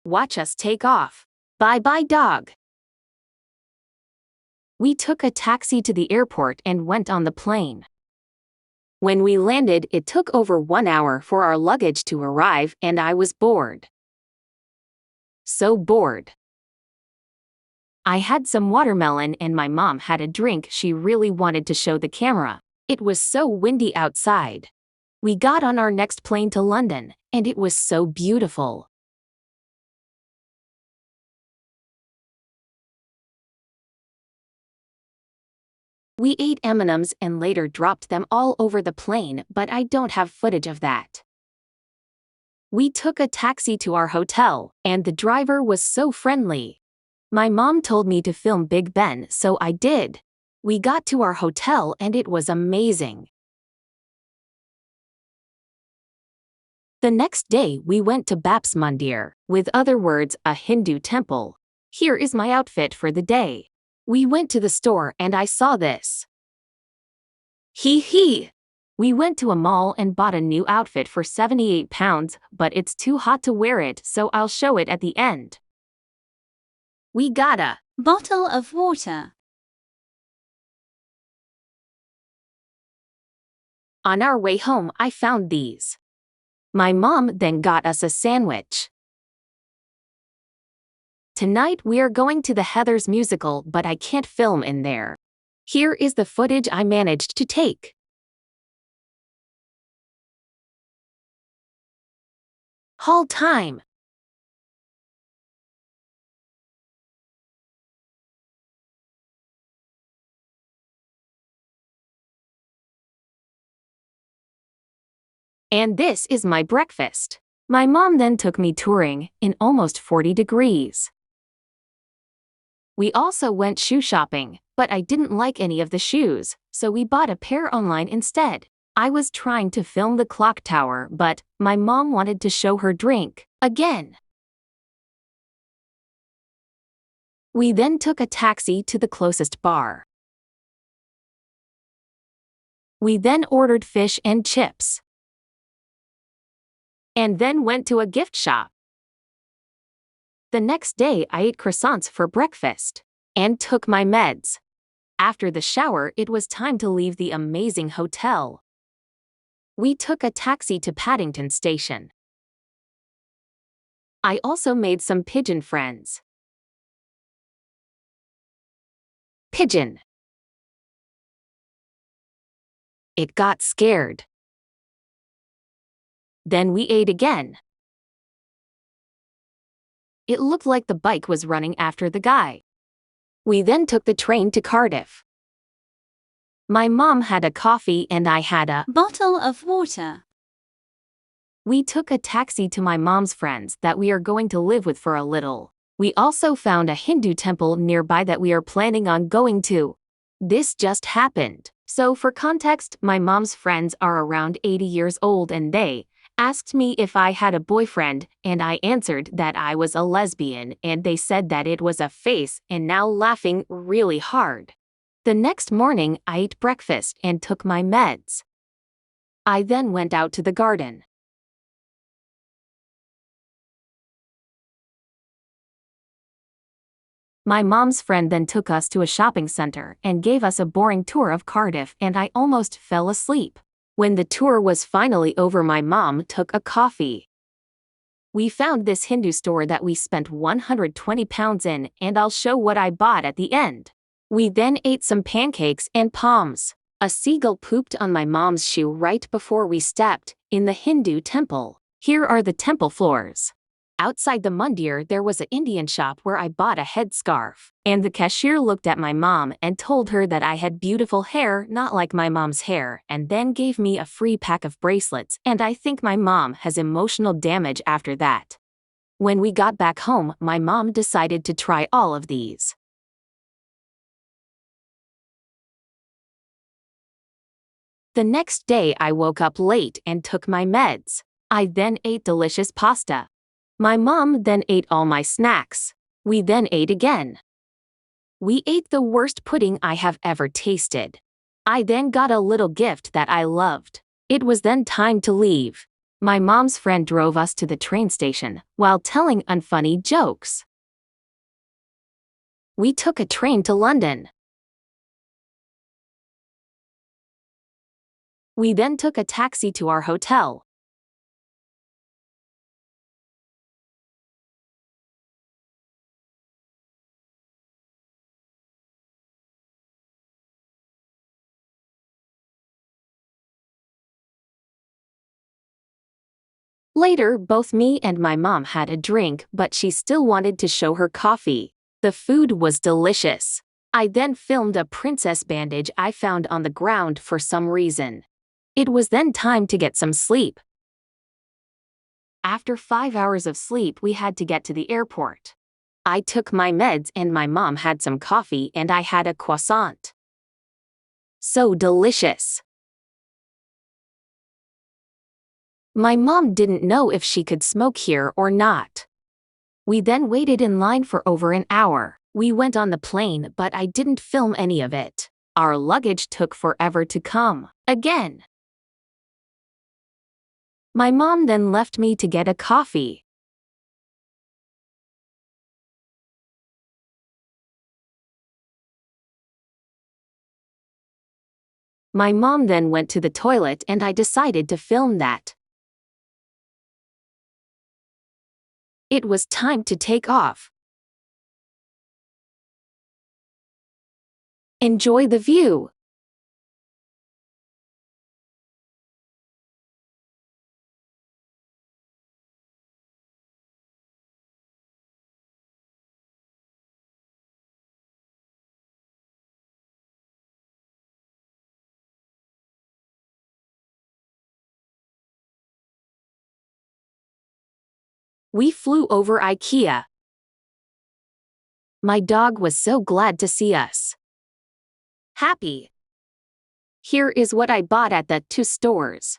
Watch us take off. Bye-bye, dog. We took a taxi to the airport and went on the plane. When we landed, it took over 1 hour for our luggage to arrive, and I was bored. So bored. I had some watermelon and my mom had a drink she really wanted to show the camera. It was so windy outside. We got on our next plane to London, and it was so beautiful. We ate M&Ms and later dropped them all over the plane, but I don't have footage of that. We took a taxi to our hotel, and the driver was so friendly. My mom told me to film Big Ben, so I did. We got to our hotel and it was amazing. The next day we went to Baps Mandir, with other words, a Hindu temple. Here is my outfit for the day. We went to the store and I saw this. Hee. We went to a mall and bought a new outfit for £78, but it's too hot to wear it, so I'll show it at the end. We got a bottle of water. On our way home, I found these. My mom then got us a sandwich. Tonight we are going to the Heathers musical, but I can't film in there. Here is the footage I managed to take. Haul time. And this is my breakfast. My mom then took me touring in almost 40 degrees. We also went shoe shopping, but I didn't like any of the shoes, so we bought a pair online instead. I was trying to film the clock tower, but my mom wanted to show her drink again. We then took a taxi to the closest bar. We then ordered fish and chips. And then went to a gift shop. The next day I ate croissants for breakfast and took my meds. After the shower, it was time to leave the amazing hotel. We took a taxi to Paddington Station. I also made some pigeon friends. Pigeon. It got scared. Then we ate again. It looked like the bike was running after the guy. We then took the train to Cardiff. My mom had a coffee and I had a bottle of water. We took a taxi to my mom's friends that we are going to live with for a little. We also found a Hindu temple nearby that we are planning on going to. This just happened. So for context, my mom's friends are around 80 years old and they asked me if I had a boyfriend, and I answered that I was a lesbian, and they said that it was a face, and now laughing really hard. The next morning, I ate breakfast and took my meds. I then went out to the garden. My mom's friend then took us to a shopping center and gave us a boring tour of Cardiff, and I almost fell asleep. When the tour was finally over, my mom took a coffee. We found this Hindu store that we spent £120 in, and I'll show what I bought at the end. We then ate some pancakes and palms. A seagull pooped on my mom's shoe right before we stepped in the Hindu temple. Here are the temple floors. Outside the mandir there was an Indian shop where I bought a headscarf, and the cashier looked at my mom and told her that I had beautiful hair, not like my mom's hair, and then gave me a free pack of bracelets, and I think my mom has emotional damage after that. When we got back home, my mom decided to try all of these. The next day I woke up late and took my meds. I then ate delicious pasta. My mom then ate all my snacks. We then ate again. We ate the worst pudding I have ever tasted. I then got a little gift that I loved. It was then time to leave. My mom's friend drove us to the train station while telling unfunny jokes. We took a train to London. We then took a taxi to our hotel. Later, both me and my mom had a drink, but she still wanted to show her coffee. The food was delicious. I then filmed a princess bandage I found on the ground for some reason. It was then time to get some sleep. After 5 hours of sleep, we had to get to the airport. I took my meds and my mom had some coffee and I had a croissant. So delicious. My mom didn't know if she could smoke here or not. We then waited in line for over an hour. We went on the plane, but I didn't film any of it. Our luggage took forever to come. Again. My mom then left me to get a coffee. My mom then went to the toilet and I decided to film that. It was time to take off. Enjoy the view. We flew over IKEA. My dog was so glad to see us. Happy. Here is what I bought at the two stores.